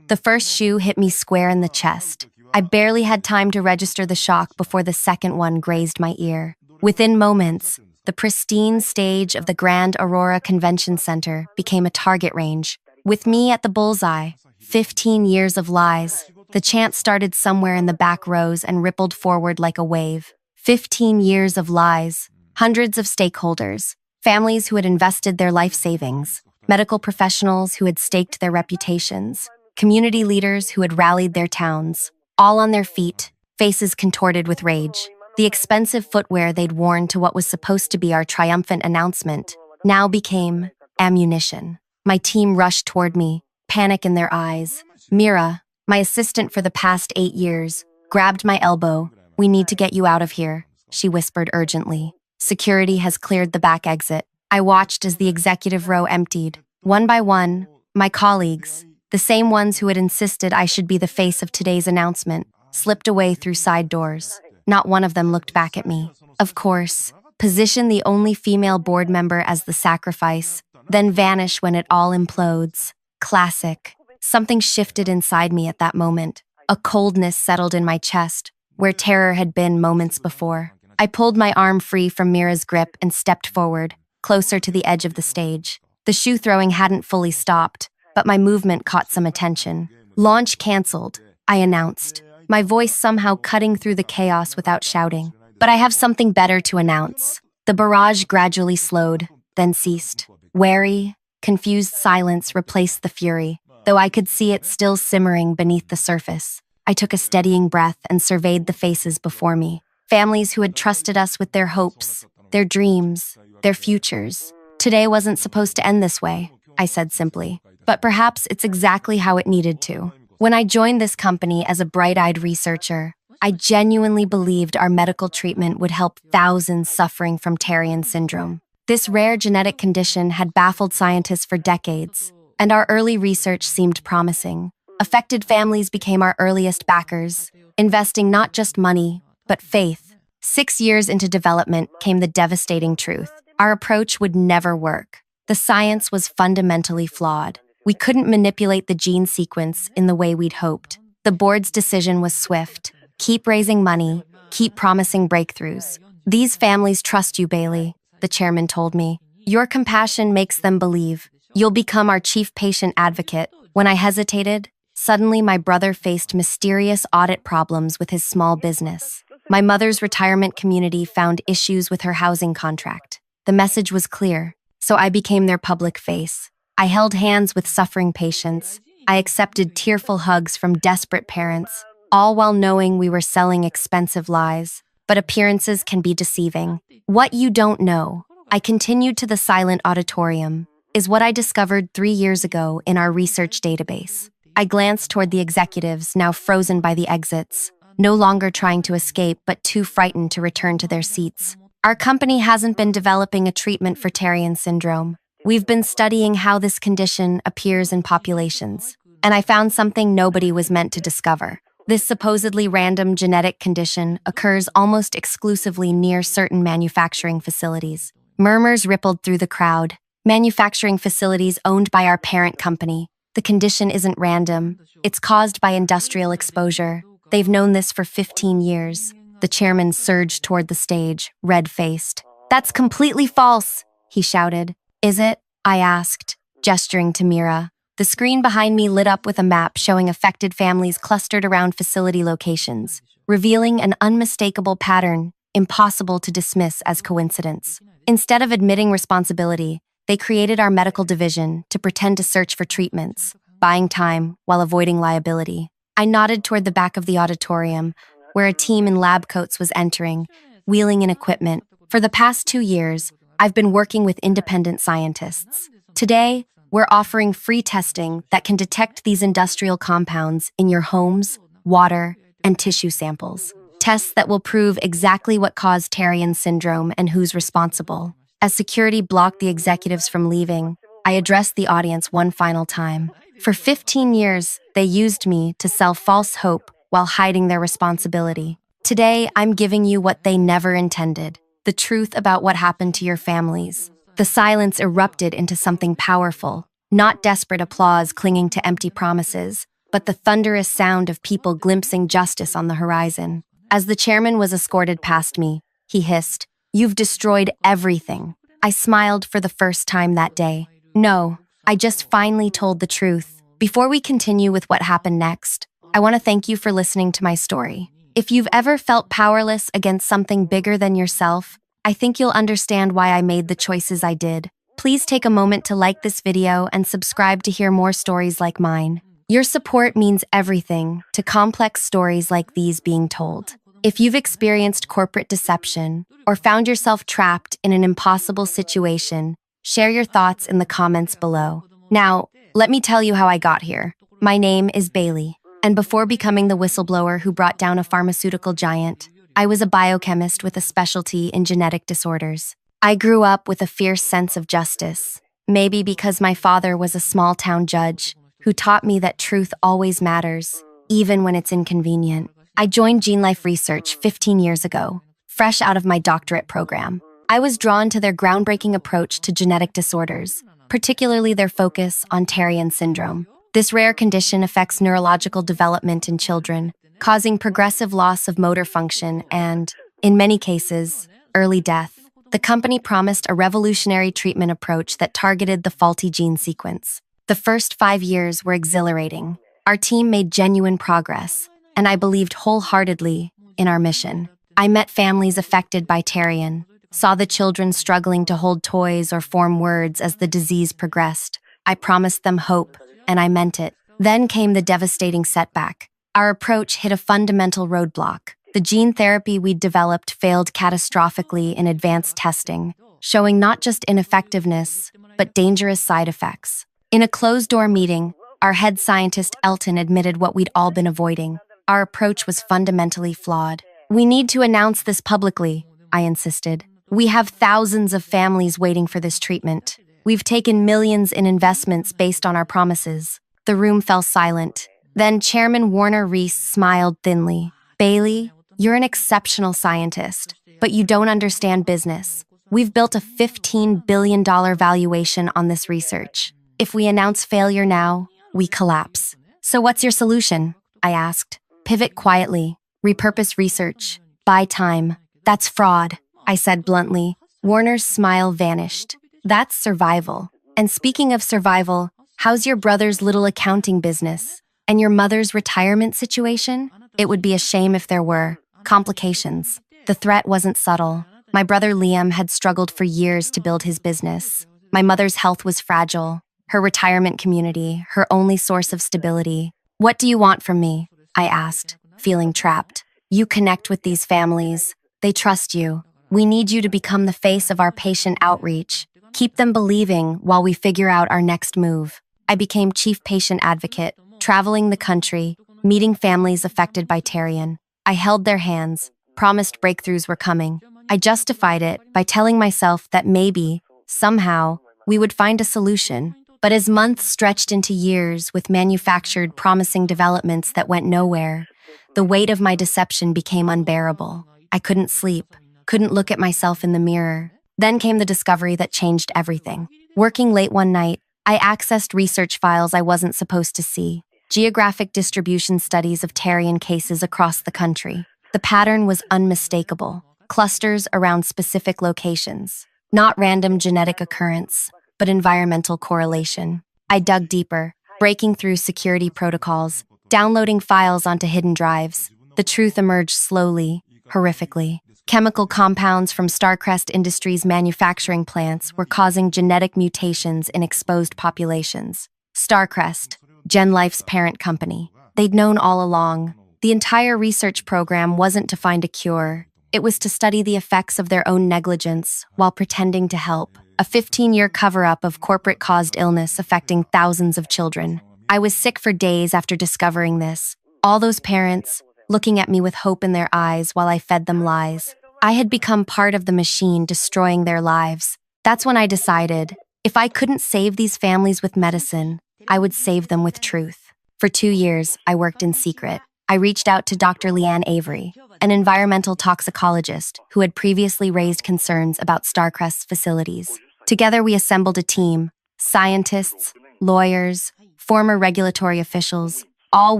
The first shoe hit me square in the chest. I barely had time to register the shock before the second one grazed my ear. Within moments, the pristine stage of the Grand Aurora Convention Center became a target range. With me at the bullseye, 15 years of lies. The chant started somewhere in the back rows and rippled forward like a wave. 15 years of lies. Hundreds of stakeholders. Families who had invested their life savings. Medical professionals who had staked their reputations. Community leaders who had rallied their towns. All on their feet, faces contorted with rage. The expensive footwear they'd worn to what was supposed to be our triumphant announcement now became ammunition. My team rushed toward me, panic in their eyes. Mira, my assistant for the past 8 years, grabbed my elbow. "We need to get you out of here," she whispered urgently. "Security has cleared the back exit." I watched as the executive row emptied. One by one, my colleagues, the same ones who had insisted I should be the face of today's announcement, slipped away through side doors. Not one of them looked back at me. Of course, position the only female board member as the sacrifice, then vanish when it all implodes. Classic. Something shifted inside me at that moment. A coldness settled in my chest, where terror had been moments before. I pulled my arm free from Mira's grip and stepped forward, closer to the edge of the stage. The shoe throwing hadn't fully stopped, but my movement caught some attention. "Launch canceled," I announced, my voice somehow cutting through the chaos without shouting. "But I have something better to announce." The barrage gradually slowed, then ceased. Wary, confused silence replaced the fury, though I could see it still simmering beneath the surface. I took a steadying breath and surveyed the faces before me. Families who had trusted us with their hopes, their dreams, their futures. "Today wasn't supposed to end this way," I said simply. But perhaps it's exactly how it needed to. When I joined this company as a bright-eyed researcher, I genuinely believed our medical treatment would help thousands suffering from Terrien syndrome. This rare genetic condition had baffled scientists for decades, and our early research seemed promising. Affected families became our earliest backers, investing not just money, but faith. 6 years into development came the devastating truth. Our approach would never work. The science was fundamentally flawed. We couldn't manipulate the gene sequence in the way we'd hoped. The board's decision was swift. Keep raising money, keep promising breakthroughs. "These families trust you, Bailey," the chairman told me. "Your compassion makes them believe. You'll become our chief patient advocate." When I hesitated, suddenly my brother faced mysterious audit problems with his small business. My mother's retirement community found issues with her housing contract. The message was clear, so I became their public face. I held hands with suffering patients. I accepted tearful hugs from desperate parents, all while knowing we were selling expensive lies. But appearances can be deceiving. What you don't know, I continued to the silent auditorium, is what I discovered 3 years ago in our research database. I glanced toward the executives, now frozen by the exits, no longer trying to escape but too frightened to return to their seats. Our company hasn't been developing a treatment for Terrien syndrome. We've been studying how this condition appears in populations, and I found something nobody was meant to discover. This supposedly random genetic condition occurs almost exclusively near certain manufacturing facilities. Murmurs rippled through the crowd. Manufacturing facilities owned by our parent company. The condition isn't random. It's caused by industrial exposure. They've known this for 15 years. The chairman surged toward the stage, red-faced. "That's completely false," he shouted. "Is it?" I asked, gesturing to Mira. The screen behind me lit up with a map showing affected families clustered around facility locations, revealing an unmistakable pattern impossible to dismiss as coincidence. Instead of admitting responsibility, they created our medical division to pretend to search for treatments, buying time while avoiding liability. I nodded toward the back of the auditorium, where a team in lab coats was entering, wheeling in equipment. For the past 2 years, I've been working with independent scientists. Today, we're offering free testing that can detect these industrial compounds in your homes, water, and tissue samples. Tests that will prove exactly what caused Terrien syndrome and who's responsible. As security blocked the executives from leaving, I addressed the audience one final time. For 15 years, they used me to sell false hope while hiding their responsibility. Today, I'm giving you what they never intended, the truth about what happened to your families. The silence erupted into something powerful. Not desperate applause clinging to empty promises, but the thunderous sound of people glimpsing justice on the horizon. As the chairman was escorted past me, he hissed, "You've destroyed everything." I smiled for the first time that day. No, I just finally told the truth. Before we continue with what happened next, I want to thank you for listening to my story. If you've ever felt powerless against something bigger than yourself, I think you'll understand why I made the choices I did. Please take a moment to like this video and subscribe to hear more stories like mine. Your support means everything to complex stories like these being told. If you've experienced corporate deception or found yourself trapped in an impossible situation, share your thoughts in the comments below. Now, let me tell you how I got here. My name is Bailey, and before becoming the whistleblower who brought down a pharmaceutical giant, I was a biochemist with a specialty in genetic disorders. I grew up with a fierce sense of justice, maybe because my father was a small-town judge who taught me that truth always matters, even when it's inconvenient. I joined GeneLife Research 15 years ago, fresh out of my doctorate program. I was drawn to their groundbreaking approach to genetic disorders, particularly their focus on Terrien syndrome. This rare condition affects neurological development in children, causing progressive loss of motor function and, in many cases, early death. The company promised a revolutionary treatment approach that targeted the faulty gene sequence. The first 5 years were exhilarating. Our team made genuine progress, and I believed wholeheartedly in our mission. I met families affected by Terrien, saw the children struggling to hold toys or form words as the disease progressed. I promised them hope, and I meant it. Then came the devastating setback. Our approach hit a fundamental roadblock. The gene therapy we'd developed failed catastrophically in advanced testing, showing not just ineffectiveness, but dangerous side effects. In a closed-door meeting, our head scientist Elton admitted what we'd all been avoiding. Our approach was fundamentally flawed. "We need to announce this publicly," I insisted. "We have thousands of families waiting for this treatment. We've taken millions in investments based on our promises." The room fell silent. Then Chairman Warner Reese smiled thinly. "Bailey, you're an exceptional scientist, but you don't understand business. We've built a $15 billion valuation on this research. If we announce failure now, we collapse." "So what's your solution?" I asked. "Pivot quietly, repurpose research, buy time." "That's fraud," I said bluntly. Warner's smile vanished. "That's survival. And speaking of survival, how's your brother's little accounting business? And your mother's retirement situation? It would be a shame if there were complications." The threat wasn't subtle. My brother Liam had struggled for years to build his business. My mother's health was fragile. Her retirement community, her only source of stability. "What do you want from me?" I asked, feeling trapped. "You connect with these families. They trust you. We need you to become the face of our patient outreach. Keep them believing while we figure out our next move." I became chief patient advocate, traveling the country, meeting families affected by Terrien. I held their hands, promised breakthroughs were coming. I justified it by telling myself that maybe, somehow, we would find a solution. But as months stretched into years with manufactured, promising developments that went nowhere, the weight of my deception became unbearable. I couldn't sleep, couldn't look at myself in the mirror. Then came the discovery that changed everything. Working late one night, I accessed research files I wasn't supposed to see. Geographic distribution studies of Terrien cases across the country. The pattern was unmistakable. Clusters around specific locations. Not random genetic occurrence, but environmental correlation. I dug deeper, breaking through security protocols, downloading files onto hidden drives. The truth emerged slowly, horrifically. Chemical compounds from Starcrest Industries' manufacturing plants were causing genetic mutations in exposed populations. Starcrest, GenLife's parent company. They'd known all along. The entire research program wasn't to find a cure. It was to study the effects of their own negligence while pretending to help. A 15-year cover-up of corporate-caused illness affecting thousands of children. I was sick for days after discovering this. All those parents, looking at me with hope in their eyes while I fed them lies. I had become part of the machine destroying their lives. That's when I decided, if I couldn't save these families with medicine, I would save them with truth. For 2 years, I worked in secret. I reached out to Dr. Leanne Avery, an environmental toxicologist who had previously raised concerns about Starcrest's facilities. Together, we assembled a team, scientists, lawyers, former regulatory officials, all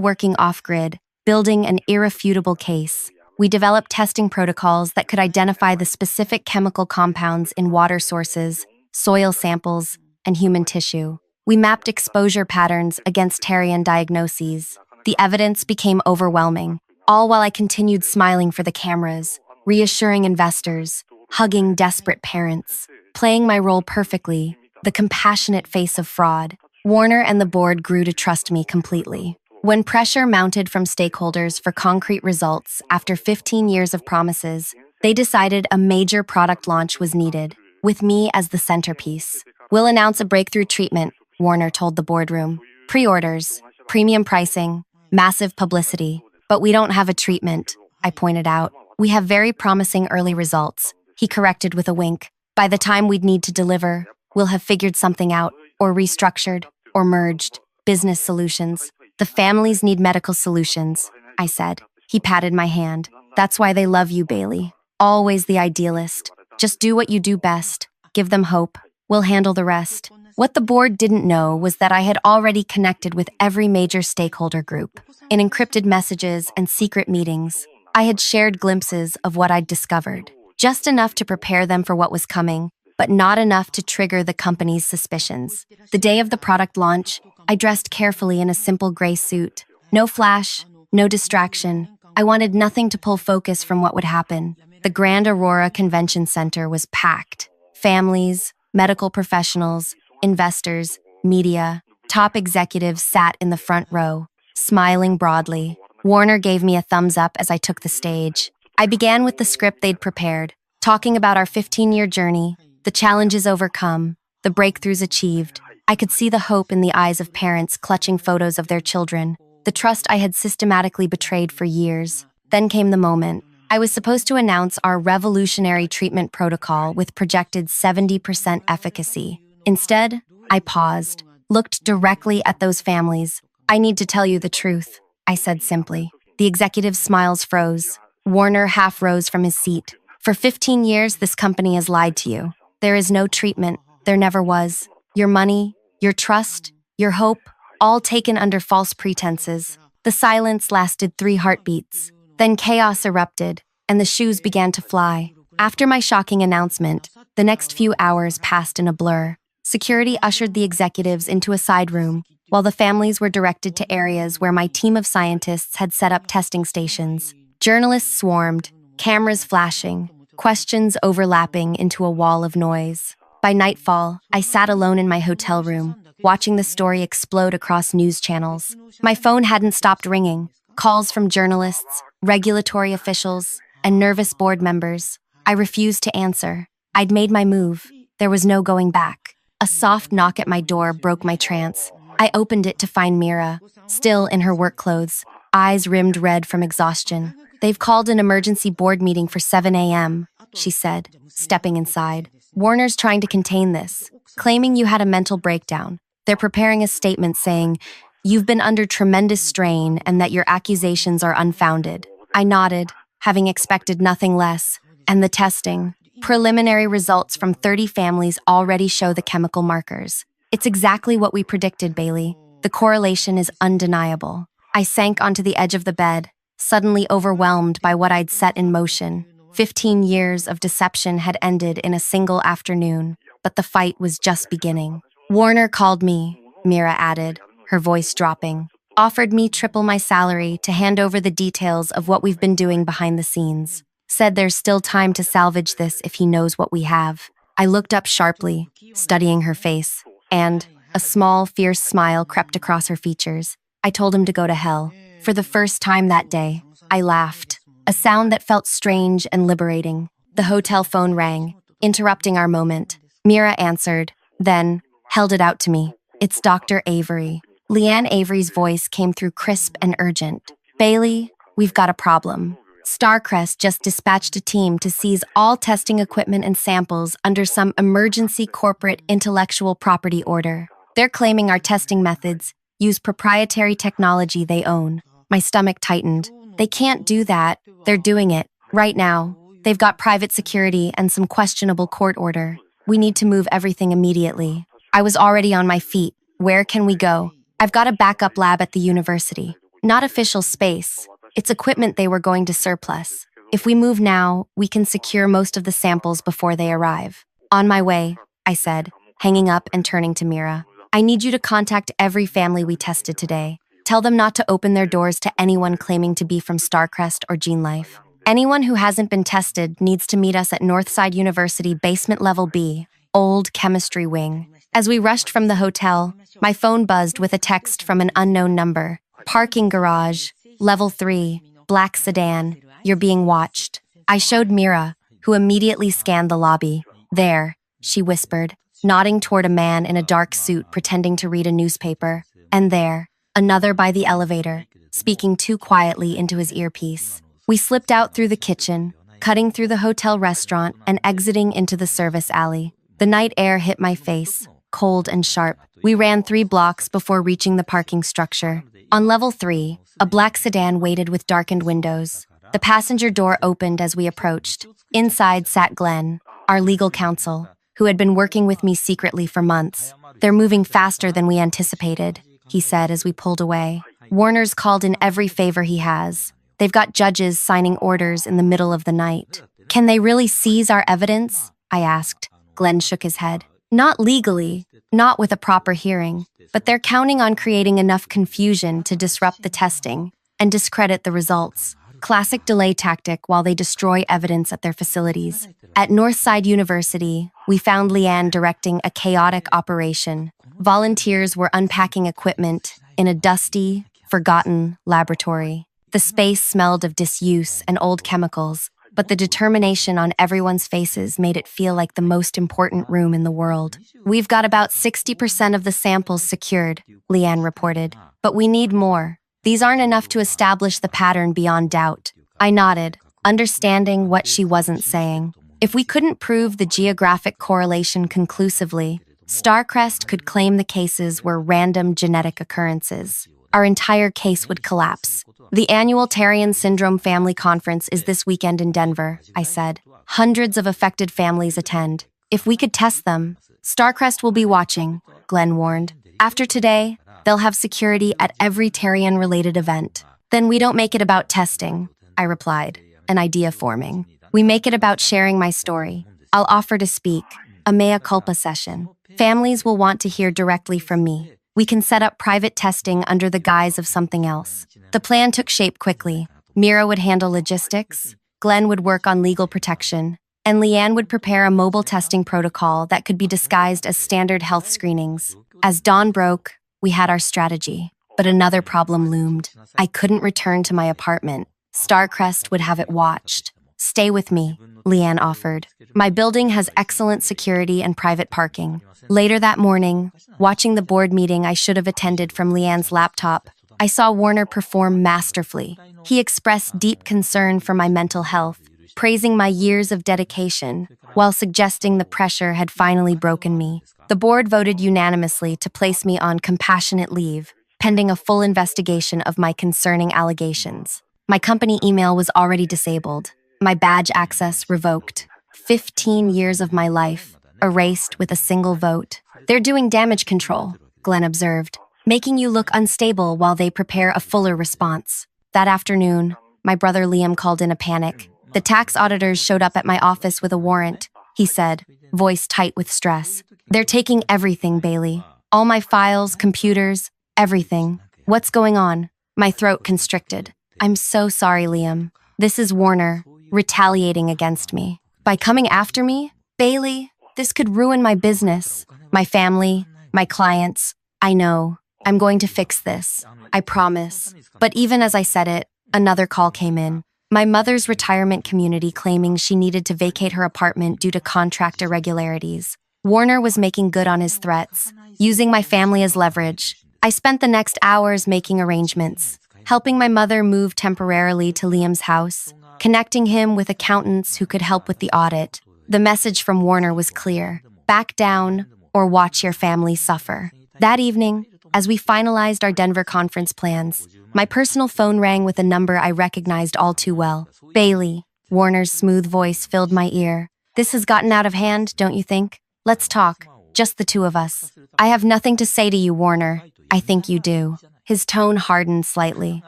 working off-grid, building an irrefutable case. We developed testing protocols that could identify the specific chemical compounds in water sources, soil samples, and human tissue. We mapped exposure patterns against Terrian diagnoses. The evidence became overwhelming, all while I continued smiling for the cameras, reassuring investors, hugging desperate parents, playing my role perfectly, the compassionate face of fraud. Warner and the board grew to trust me completely. When pressure mounted from stakeholders for concrete results after 15 years of promises, they decided a major product launch was needed, with me as the centerpiece. We'll announce a breakthrough treatment, Warner told the boardroom. Pre-orders, premium pricing, massive publicity. But we don't have a treatment, I pointed out. We have very promising early results, he corrected with a wink. By the time we'd need to deliver, we'll have figured something out, or restructured, or merged. Business solutions. The families need medical solutions, I said. He patted my hand. That's why they love you, Bailey. Always the idealist. Just do what you do best. Give them hope. We'll handle the rest. What the board didn't know was that I had already connected with every major stakeholder group. In encrypted messages and secret meetings, I had shared glimpses of what I'd discovered. Just enough to prepare them for what was coming, but not enough to trigger the company's suspicions. The day of the product launch, I dressed carefully in a simple gray suit. No flash, no distraction. I wanted nothing to pull focus from what would happen. The Grand Aurora Convention Center was packed. Families, medical professionals, investors, media, top executives sat in the front row, smiling broadly. Warner gave me a thumbs up as I took the stage. I began with the script they'd prepared, talking about our 15-year journey, the challenges overcome, the breakthroughs achieved. I could see the hope in the eyes of parents clutching photos of their children, the trust I had systematically betrayed for years. Then came the moment. I was supposed to announce our revolutionary treatment protocol with projected 70% efficacy. Instead, I paused, looked directly at those families. I need to tell you the truth, I said simply. The executive's smiles froze. Warner half rose from his seat. For 15 years, this company has lied to you. There is no treatment. There never was. Your money, your trust, your hope, all taken under false pretenses. The silence lasted 3 heartbeats. Then chaos erupted, and the shoes began to fly. After my shocking announcement, the next few hours passed in a blur. Security ushered the executives into a side room, while the families were directed to areas where my team of scientists had set up testing stations. Journalists swarmed, cameras flashing, questions overlapping into a wall of noise. By nightfall, I sat alone in my hotel room, watching the story explode across news channels. My phone hadn't stopped ringing. Calls from journalists, regulatory officials, and nervous board members. I refused to answer. I'd made my move. There was no going back. A soft knock at my door broke my trance. I opened it to find Mira, still in her work clothes, eyes rimmed red from exhaustion. They've called an emergency board meeting for 7 a.m., she said, stepping inside. Warner's trying to contain this, claiming you had a mental breakdown. They're preparing a statement saying, you've been under tremendous strain and that your accusations are unfounded. I nodded, having expected nothing less. And the testing. Preliminary results from 30 families already show the chemical markers. It's exactly what we predicted, Bailey. The correlation is undeniable. I sank onto the edge of the bed, suddenly overwhelmed by what I'd set in motion. 15 years of deception had ended in a single afternoon, but the fight was just beginning. Warner called me, Mira added, her voice dropping. Offered me triple my salary to hand over the details of what we've been doing behind the scenes. Said there's still time to salvage this if he knows what we have. I looked up sharply, studying her face, and a small, fierce smile crept across her features. I told him to go to hell. For the first time that day, I laughed, a sound that felt strange and liberating. The hotel phone rang, interrupting our moment. Mira answered, then held it out to me. It's Dr. Avery. Leanne Avery's voice came through crisp and urgent. Bailey, we've got a problem. Starcrest just dispatched a team to seize all testing equipment and samples under some emergency corporate intellectual property order. They're claiming our testing methods use proprietary technology they own. My stomach tightened. They can't do that. They're doing it. Right now. They've got private security and some questionable court order. We need to move everything immediately. I was already on my feet, Where can we go? I've got a backup lab at the university. Not official space. It's equipment they were going to surplus. If we move now, we can secure most of the samples before they arrive. On my way, I said, hanging up and turning to Mira. I need you to contact every family we tested today. Tell them not to open their doors to anyone claiming to be from Starcrest or GeneLife. Anyone who hasn't been tested needs to meet us at Northside University Basement Level B, Old Chemistry Wing. As we rushed from the hotel, my phone buzzed with a text from an unknown number. Parking garage, Level 3, black sedan. You're being watched. I showed Mira, who immediately scanned the lobby. There, she whispered, nodding toward a man in a dark suit pretending to read a newspaper. And there, another by the elevator, speaking too quietly into his earpiece. We slipped out through the kitchen, cutting through the hotel restaurant and exiting into the service alley. The night air hit my face, cold and sharp. We ran 3 blocks before reaching the parking structure. On level 3, a black sedan waited with darkened windows. The passenger door opened as we approached. Inside sat Glenn, our legal counsel, who had been working with me secretly for months. They're moving faster than we anticipated, he said as we pulled away. Warner's called in every favor he has. They've got judges signing orders in the middle of the night. Can they really seize our evidence? I asked. Glenn shook his head. Not legally, not with a proper hearing, but they're counting on creating enough confusion to disrupt the testing and discredit the results. Classic delay tactic while they destroy evidence at their facilities. At Northside University, we found Leanne directing a chaotic operation. Volunteers were unpacking equipment in a dusty, forgotten laboratory. The space smelled of disuse and old chemicals, but the determination on everyone's faces made it feel like the most important room in the world. We've got about 60% of the samples secured, Leanne reported, but we need more. These aren't enough to establish the pattern beyond doubt. I nodded, understanding what she wasn't saying. If we couldn't prove the geographic correlation conclusively, Starcrest could claim the cases were random genetic occurrences. Our entire case would collapse. The annual Tarian Syndrome Family Conference is this weekend in Denver, I said. Hundreds of affected families attend. If we could test them, Starcrest will be watching, Glenn warned. After today, they'll have security at every Tarian-related event. Then we don't make it about testing, I replied, an idea forming. We make it about sharing my story. I'll offer to speak, a mea culpa session. Families will want to hear directly from me. We can set up private testing under the guise of something else. The plan took shape quickly. Mira would handle logistics, Glenn would work on legal protection, and Leanne would prepare a mobile testing protocol that could be disguised as standard health screenings. As dawn broke, we had our strategy. But another problem loomed. I couldn't return to my apartment. Starcrest would have it watched. Stay with me, Leanne offered. My building has excellent security and private parking. Later that morning, watching the board meeting I should have attended from Leanne's laptop, I saw Warner perform masterfully. He expressed deep concern for my mental health, praising my years of dedication, while suggesting the pressure had finally broken me. The board voted unanimously to place me on compassionate leave, pending a full investigation of my concerning allegations. My company email was already disabled, my badge access revoked. 15 years of my life erased with a single vote. They're doing damage control, Glenn observed, making you look unstable while they prepare a fuller response. That afternoon, my brother Liam called in a panic. The tax auditors showed up at my office with a warrant, he said, voice tight with stress. They're taking everything, Bailey. All my files, computers, everything. What's going on? My throat constricted. I'm so sorry, Liam. This is Warner, retaliating against me. By coming after me? Bailey, this could ruin my business, my family, my clients. I know. I'm going to fix this. I promise. But even as I said it, another call came in. My mother's retirement community claiming she needed to vacate her apartment due to contract irregularities. Warner was making good on his threats, using my family as leverage. I spent the next hours making arrangements, helping my mother move temporarily to Liam's house, connecting him with accountants who could help with the audit. The message from Warner was clear. Back down or watch your family suffer. That evening, as we finalized our Denver conference plans, my personal phone rang with a number I recognized all too well. Bailey. Warner's smooth voice filled my ear. This has gotten out of hand, don't you think? Let's talk. Just the two of us. I have nothing to say to you, Warner. I think you do. His tone hardened slightly.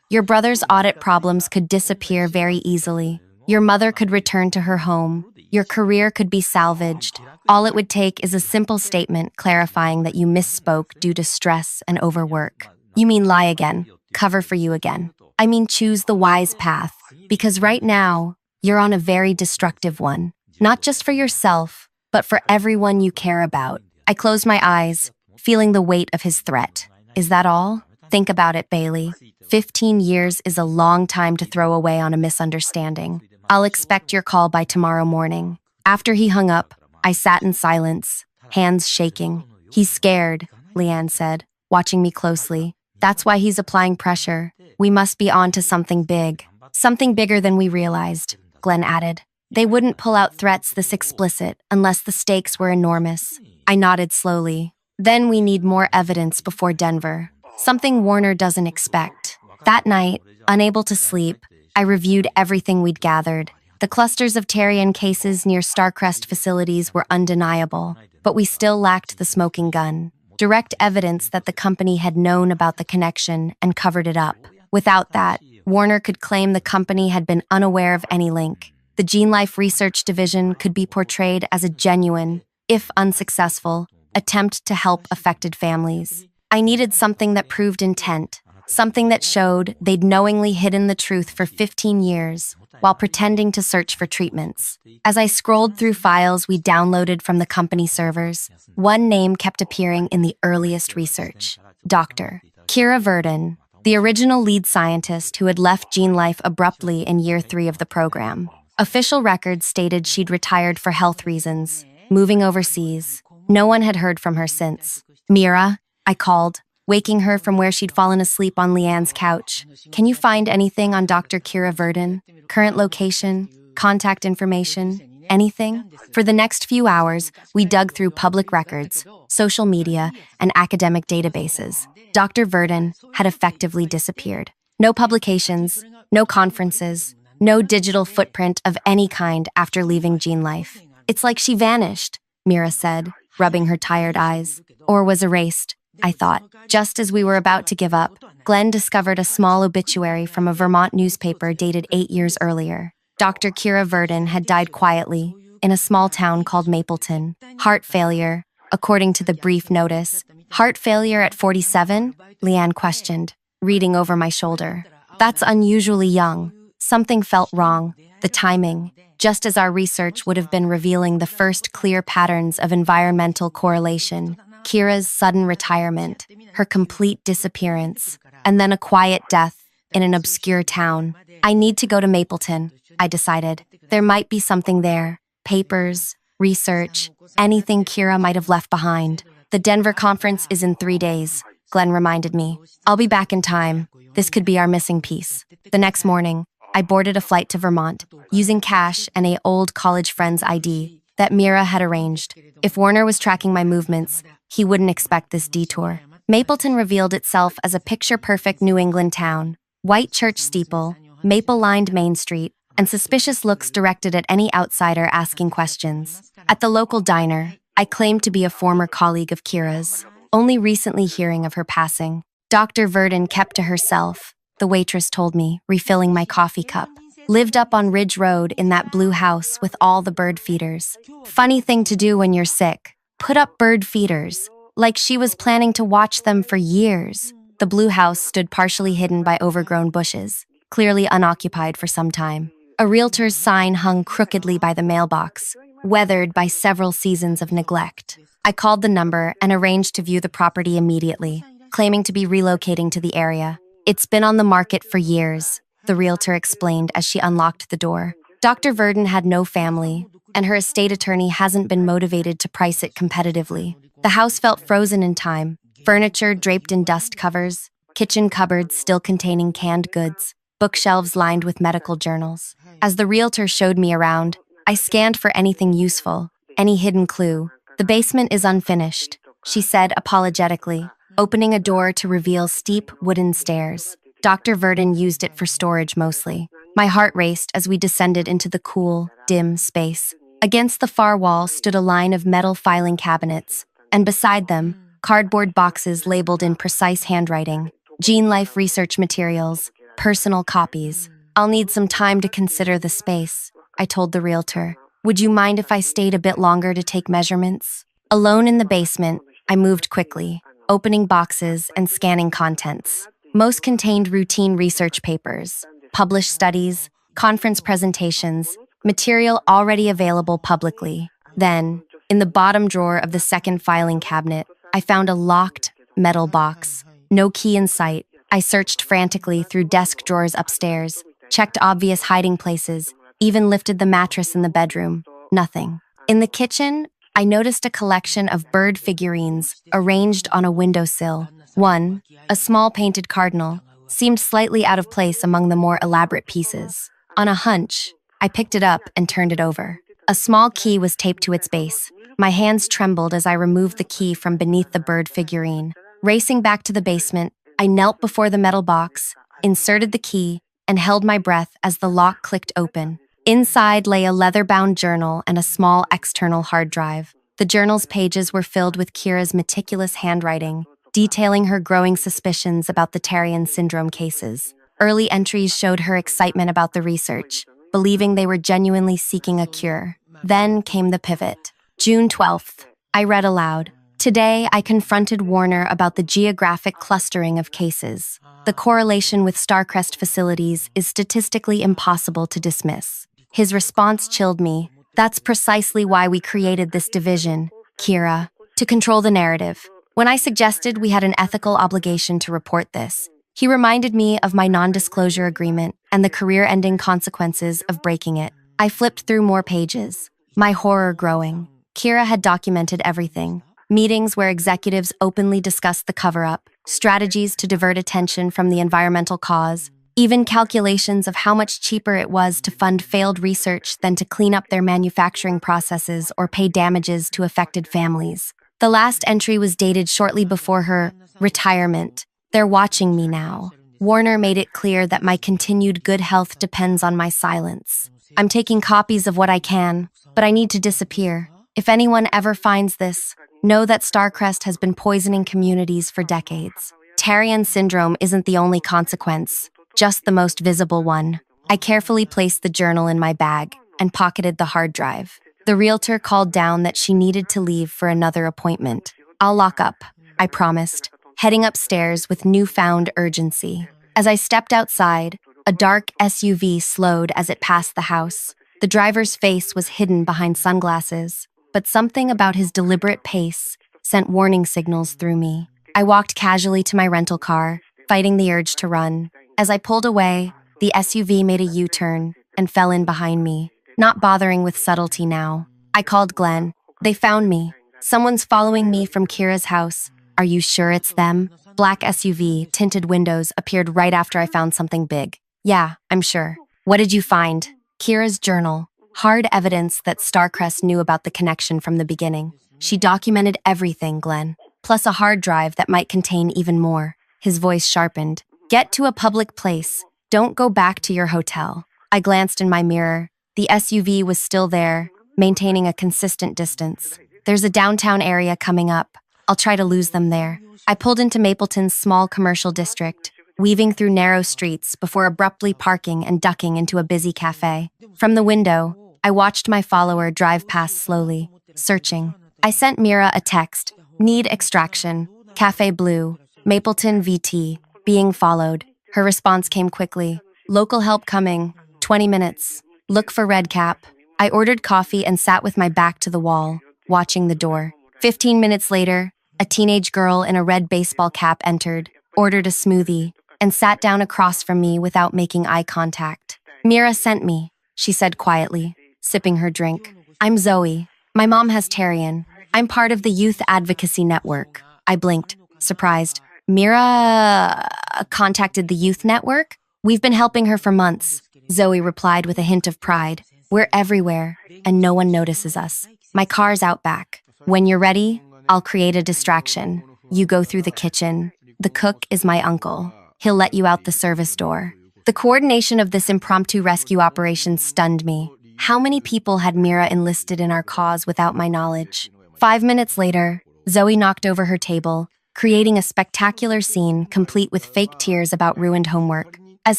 Your brother's audit problems could disappear very easily. Your mother could return to her home. Your career could be salvaged. All it would take is a simple statement clarifying that you misspoke due to stress and overwork. You mean lie again, cover for you again. I mean choose the wise path, because right now, you're on a very destructive one. Not just for yourself, but for everyone you care about. I closed my eyes, feeling the weight of his threat. Is that all? Think about it, Bailey. 15 years is a long time to throw away on a misunderstanding. I'll expect your call by tomorrow morning. After he hung up, I sat in silence, hands shaking. He's scared, Leanne said, watching me closely. That's why he's applying pressure. We must be on to something big. Something bigger than we realized, Glenn added. They wouldn't pull out threats this explicit unless the stakes were enormous. I nodded slowly. Then we need more evidence before Denver. Something Warner doesn't expect. That night, unable to sleep, I reviewed everything we'd gathered. The clusters of Tarian cases near Starcrest facilities were undeniable, but we still lacked the smoking gun. Direct evidence that the company had known about the connection and covered it up. Without that, Warner could claim the company had been unaware of any link. The GeneLife Research Division could be portrayed as a genuine, if unsuccessful, attempt to help affected families. I needed something that proved intent, something that showed they'd knowingly hidden the truth for 15 years while pretending to search for treatments. As I scrolled through files we downloaded from the company servers, one name kept appearing in the earliest research: Dr. Kira Verdon, the original lead scientist who had left GeneLife abruptly in year 3 of the program. Official records stated she'd retired for health reasons, moving overseas. No one had heard from her since. Mira, I called, waking her from where she'd fallen asleep on Leanne's couch. Can you find anything on Dr. Kira Verdon? Current location? Contact information? Anything? For the next few hours, we dug through public records, social media, and academic databases. Dr. Verdon had effectively disappeared. No publications, no conferences, no digital footprint of any kind after leaving GeneLife. It's like she vanished, Mira said, rubbing her tired eyes. Or was erased, I thought. Just as we were about to give up, Glenn discovered a small obituary from a Vermont newspaper dated 8 years earlier. Dr. Kira Verdon had died quietly in a small town called Mapleton. Heart failure, according to the brief notice. Heart failure at 47? Leanne questioned, reading over my shoulder. That's unusually young. Something felt wrong. The timing, just as our research would have been revealing the first clear patterns of environmental correlation. Kira's sudden retirement, her complete disappearance, and then a quiet death in an obscure town. I need to go to Mapleton, I decided. There might be something there. Papers, research, anything Kira might have left behind. The Denver conference is in 3 days, Glenn reminded me. I'll be back in time. This could be our missing piece. The next morning, I boarded a flight to Vermont, using cash and an old college friend's ID that Mira had arranged. If Warner was tracking my movements, he wouldn't expect this detour. Mapleton revealed itself as a picture-perfect New England town. White church steeple, maple-lined Main Street, and suspicious looks directed at any outsider asking questions. At the local diner, I claimed to be a former colleague of Kira's, only recently hearing of her passing. Dr. Verdon kept to herself, the waitress told me, refilling my coffee cup. Lived up on Ridge Road in that blue house with all the bird feeders. Funny thing to do when you're sick. Put up bird feeders. Like she was planning to watch them for years. The blue house stood partially hidden by overgrown bushes, clearly unoccupied for some time. A realtor's sign hung crookedly by the mailbox, weathered by several seasons of neglect. I called the number and arranged to view the property immediately, claiming to be relocating to the area. It's been on the market for years, the realtor explained as she unlocked the door. Dr. Verdon had no family, and her estate attorney hasn't been motivated to price it competitively. The house felt frozen in time, furniture draped in dust covers, kitchen cupboards still containing canned goods, bookshelves lined with medical journals. As the realtor showed me around, I scanned for anything useful, any hidden clue. The basement is unfinished, she said apologetically, opening a door to reveal steep wooden stairs. Dr. Verdon used it for storage mostly. My heart raced as we descended into the cool, dim space. Against the far wall stood a line of metal filing cabinets, and beside them, cardboard boxes labeled in precise handwriting, Gene Life research materials, personal copies. I'll need some time to consider the space, I told the realtor. Would you mind if I stayed a bit longer to take measurements? Alone in the basement, I moved quickly, opening boxes and scanning contents. Most contained routine research papers, published studies, conference presentations, material already available publicly. Then, in the bottom drawer of the second filing cabinet, I found a locked metal box. No key in sight. I searched frantically through desk drawers upstairs, checked obvious hiding places, even lifted the mattress in the bedroom. Nothing. In the kitchen, I noticed a collection of bird figurines arranged on a windowsill. One, a small painted cardinal, seemed slightly out of place among the more elaborate pieces. On a hunch, I picked it up and turned it over. A small key was taped to its base. My hands trembled as I removed the key from beneath the bird figurine. Racing back to the basement, I knelt before the metal box, inserted the key, and held my breath as the lock clicked open. Inside lay a leather-bound journal and a small external hard drive. The journal's pages were filled with Kira's meticulous handwriting, detailing her growing suspicions about the Tarian syndrome cases. Early entries showed her excitement about the research, believing they were genuinely seeking a cure. Then came the pivot. June 12th. I read aloud. Today, I confronted Warner about the geographic clustering of cases. The correlation with Starcrest facilities is statistically impossible to dismiss. His response chilled me. That's precisely why we created this division, Kira, to control the narrative. When I suggested we had an ethical obligation to report this, he reminded me of my non-disclosure agreement and the career-ending consequences of breaking it. I flipped through more pages, my horror growing. Kira had documented everything. Meetings where executives openly discussed the cover-up, strategies to divert attention from the environmental cause, even calculations of how much cheaper it was to fund failed research than to clean up their manufacturing processes or pay damages to affected families. The last entry was dated shortly before her retirement. They're watching me now. Warner made it clear that my continued good health depends on my silence. I'm taking copies of what I can, but I need to disappear. If anyone ever finds this, know that Starcrest has been poisoning communities for decades. Tarian syndrome isn't the only consequence, just the most visible one. I carefully placed the journal in my bag and pocketed the hard drive. The realtor called down that she needed to leave for another appointment. I'll lock up, I promised, heading upstairs with newfound urgency. As I stepped outside, a dark SUV slowed as it passed the house. The driver's face was hidden behind sunglasses, but something about his deliberate pace sent warning signals through me. I walked casually to my rental car, fighting the urge to run. As I pulled away, the SUV made a U-turn and fell in behind me, not bothering with subtlety now. I called Glenn. They found me. Someone's following me from Kira's house. Are you sure it's them? Black SUV, tinted windows appeared right after I found something big. Yeah, I'm sure. What did you find? Kira's journal. Hard evidence that Starcrest knew about the connection from the beginning. She documented everything, Glenn, plus a hard drive that might contain even more. His voice sharpened. Get to a public place. Don't go back to your hotel. I glanced in my mirror. The SUV was still there, maintaining a consistent distance. There's a downtown area coming up. I'll try to lose them there. I pulled into Mapleton's small commercial district, weaving through narrow streets before abruptly parking and ducking into a busy cafe. From the window, I watched my follower drive past slowly, searching. I sent Mira a text. Need extraction. Cafe Blue. Mapleton VT. Being followed. Her response came quickly. Local help coming. 20 minutes. Look for Red Cap. I ordered coffee and sat with my back to the wall, watching the door. 15 minutes later, a teenage girl in a red baseball cap entered, ordered a smoothie, and sat down across from me without making eye contact. Mira sent me, she said quietly, sipping her drink. I'm Zoe. My mom has Tarian. I'm part of the Youth Advocacy Network. I blinked, surprised. Mira contacted the Youth Network? We've been helping her for months, Zoe replied with a hint of pride. We're everywhere, and no one notices us. My car's out back. When you're ready, I'll create a distraction. You go through the kitchen. The cook is my uncle. He'll let you out the service door. The coordination of this impromptu rescue operation stunned me. How many people had Mira enlisted in our cause without my knowledge? 5 minutes later, Zoe knocked over her table, creating a spectacular scene complete with fake tears about ruined homework. As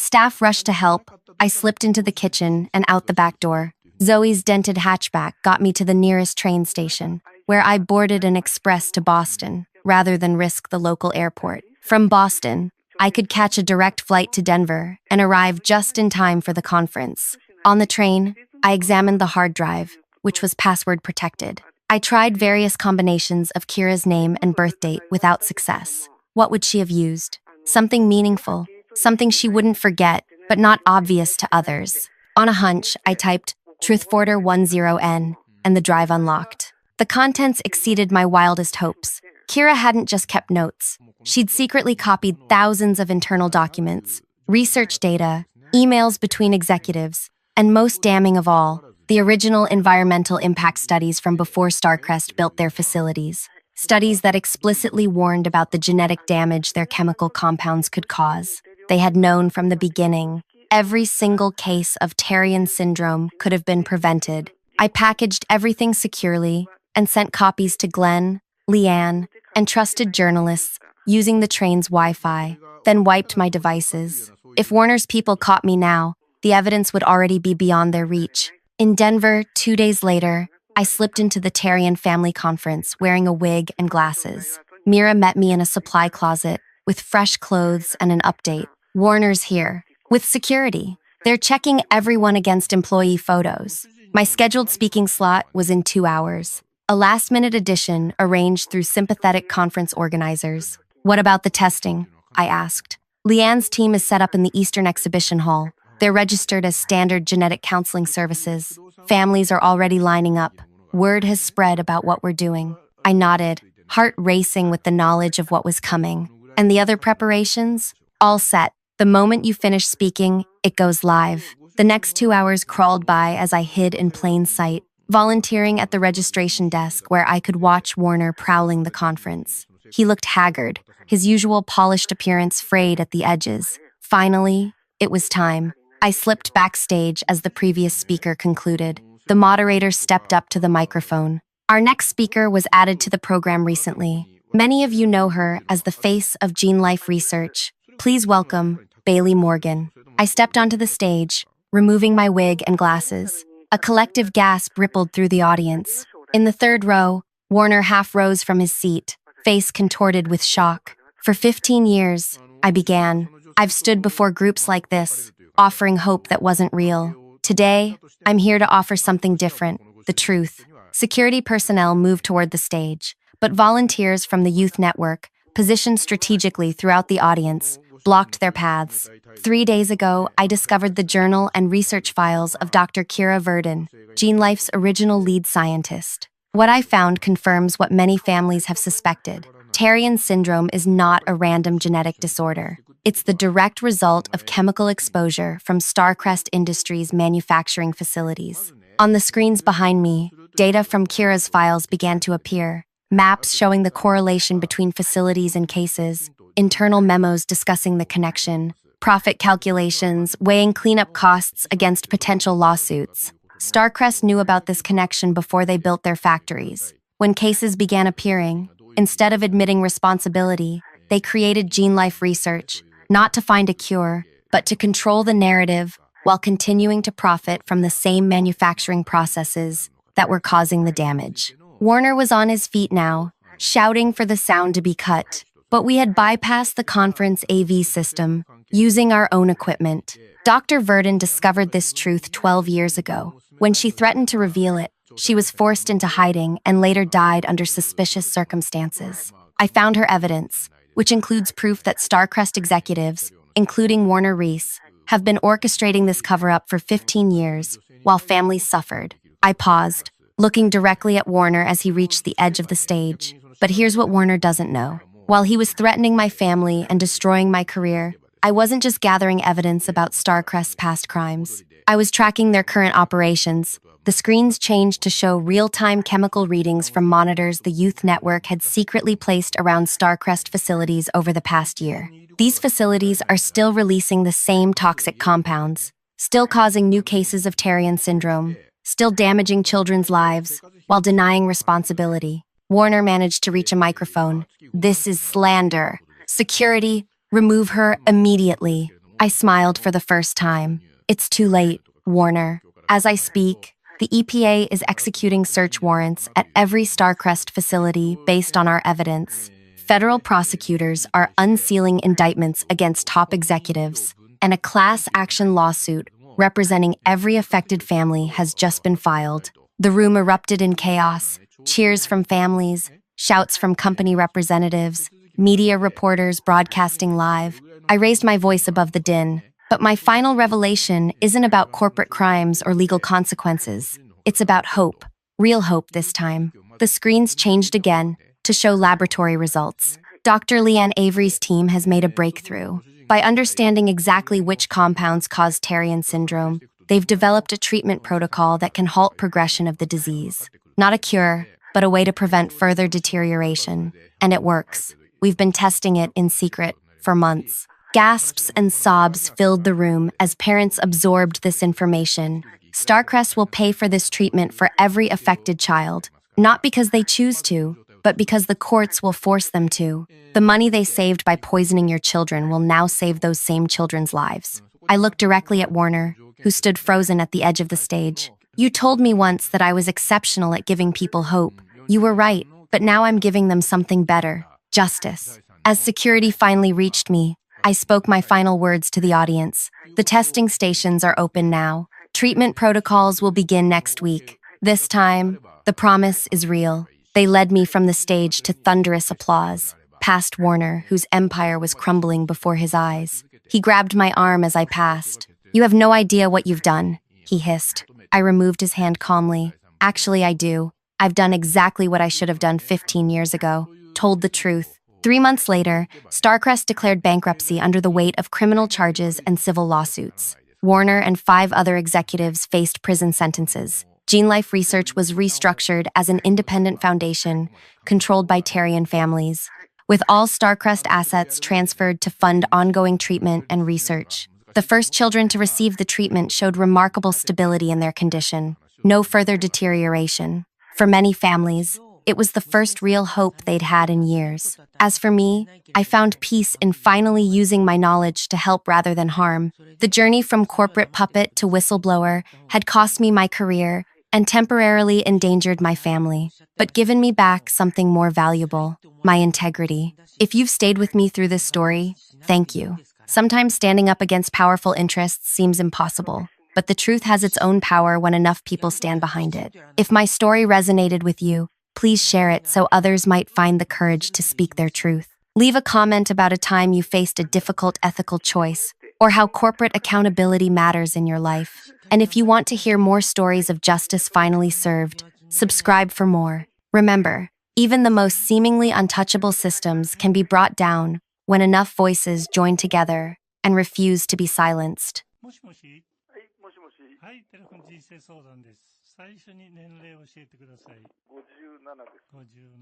staff rushed to help, I slipped into the kitchen and out the back door. Zoe's dented hatchback got me to the nearest train station, where I boarded an express to Boston, rather than risk the local airport. From Boston, I could catch a direct flight to Denver and arrive just in time for the conference. On the train, I examined the hard drive, which was password protected. I tried various combinations of Kira's name and birth date without success. What would she have used? Something meaningful, something she wouldn't forget, but not obvious to others. On a hunch, I typed Truthforder10N, and the drive unlocked. The contents exceeded my wildest hopes. Kira hadn't just kept notes. She'd secretly copied thousands of internal documents, research data, emails between executives, and most damning of all, the original environmental impact studies from before Starcrest built their facilities. Studies that explicitly warned about the genetic damage their chemical compounds could cause. They had known from the beginning. Every single case of Terrien syndrome could have been prevented. I packaged everything securely and sent copies to Glenn, Leanne, and trusted journalists using the train's Wi-Fi, then wiped my devices. If Warner's people caught me now, the evidence would already be beyond their reach. In Denver, 2 days later, I slipped into the Terrien family conference wearing a wig and glasses. Mira met me in a supply closet with fresh clothes and an update. Warner's here. With security. They're checking everyone against employee photos. My scheduled speaking slot was in 2 hours. A last-minute addition arranged through sympathetic conference organizers. What about the testing? I asked. Leanne's team is set up in the Eastern Exhibition Hall. They're registered as standard genetic counseling services. Families are already lining up. Word has spread about what we're doing. I nodded, heart racing with the knowledge of what was coming. And the other preparations? All set. The moment you finish speaking, it goes live. The next 2 hours crawled by as I hid in plain sight, volunteering at the registration desk where I could watch Warner prowling the conference. He looked haggard, his usual polished appearance frayed at the edges. Finally, it was time. I slipped backstage as the previous speaker concluded. The moderator stepped up to the microphone. Our next speaker was added to the program recently. Many of you know her as the face of Gene Life Research. Please welcome Bailey Morgan. I stepped onto the stage, removing my wig and glasses. A collective gasp rippled through the audience. In the third row, Warner half rose from his seat, face contorted with shock. For 15 years, I began. I've stood before groups like this, offering hope that wasn't real. Today, I'm here to offer something different, the truth. Security personnel moved toward the stage, but volunteers from the Youth Network, positioned strategically throughout the audience, blocked their paths. 3 days ago, I discovered the journal and research files of Dr. Kira Verdin, GeneLife's original lead scientist. What I found confirms what many families have suspected. Terrien syndrome is not a random genetic disorder. It's the direct result of chemical exposure from Starcrest Industries' manufacturing facilities. On the screens behind me, data from Kira's files began to appear. Maps showing the correlation between facilities and cases, internal memos discussing the connection, profit calculations, weighing cleanup costs against potential lawsuits. Starcrest knew about this connection before they built their factories. When cases began appearing, instead of admitting responsibility, they created Gene Life Research, not to find a cure, but to control the narrative while continuing to profit from the same manufacturing processes that were causing the damage. Warner was on his feet now, shouting for the sound to be cut, but we had bypassed the conference AV system, using our own equipment. Dr. Verdin discovered this truth 12 years ago. When she threatened to reveal it, she was forced into hiding and later died under suspicious circumstances. I found her evidence, which includes proof that Starcrest executives, including Warner Reese, have been orchestrating this cover-up for 15 years, while families suffered. I paused, looking directly at Warner as he reached the edge of the stage. But here's what Warner doesn't know. While he was threatening my family and destroying my career, I wasn't just gathering evidence about Starcrest's past crimes. I was tracking their current operations. The screens changed to show real-time chemical readings from monitors the Youth Network had secretly placed around Starcrest facilities over the past year. These facilities are still releasing the same toxic compounds, still causing new cases of Terrien syndrome, still damaging children's lives, while denying responsibility. Warner managed to reach a microphone. This is slander. Security, remove her immediately. I smiled for the first time. It's too late, Warner. As I speak, the EPA is executing search warrants at every Starcrest facility based on our evidence. Federal prosecutors are unsealing indictments against top executives, and a class action lawsuit representing every affected family has just been filed. The room erupted in chaos. Cheers from families, shouts from company representatives, media reporters broadcasting live. I raised my voice above the din. But my final revelation isn't about corporate crimes or legal consequences. It's about hope. Real hope this time. The screens changed again to show laboratory results. Dr. Leanne Avery's team has made a breakthrough. By understanding exactly which compounds cause Terrien syndrome, they've developed a treatment protocol that can halt progression of the disease. Not a cure, but a way to prevent further deterioration. And it works. We've been testing it in secret for months. Gasps and sobs filled the room as parents absorbed this information. Starcrest will pay for this treatment for every affected child, not because they choose to, but because the courts will force them to. The money they saved by poisoning your children will now save those same children's lives. I looked directly at Warner, who stood frozen at the edge of the stage. You told me once that I was exceptional at giving people hope. You were right, but now I'm giving them something better: justice. As security finally reached me, I spoke my final words to the audience. The testing stations are open now. Treatment protocols will begin next week. This time, the promise is real. They led me from the stage to thunderous applause, past Warner, whose empire was crumbling before his eyes. He grabbed my arm as I passed. "You have no idea what you've done," he hissed. I removed his hand calmly. "Actually, I do. I've done exactly what I should have done 15 years ago. Told the truth." 3 months later, Starcrest declared bankruptcy under the weight of criminal charges and civil lawsuits. Warner and 5 other executives faced prison sentences. GeneLife Research was restructured as an independent foundation controlled by Terrien families, with all Starcrest assets transferred to fund ongoing treatment and research. The first children to receive the treatment showed remarkable stability in their condition, no further deterioration. For many families, it was the first real hope they'd had in years. As for me, I found peace in finally using my knowledge to help rather than harm. The journey from corporate puppet to whistleblower had cost me my career and temporarily endangered my family, but given me back something more valuable: my integrity. If you've stayed with me through this story, thank you. Sometimes standing up against powerful interests seems impossible, but the truth has its own power when enough people stand behind it. If my story resonated with you, please share it so others might find the courage to speak their truth. Leave a comment about a time you faced a difficult ethical choice, or how corporate accountability matters in your life. And if you want to hear more stories of justice finally served, subscribe for more. Remember, even the most seemingly untouchable systems can be brought down when enough voices join together and refuse to be silenced. もしもし。はい、もしもし。はい、テレフォン人生相談です。最初に年齢を教えてください。57です。57。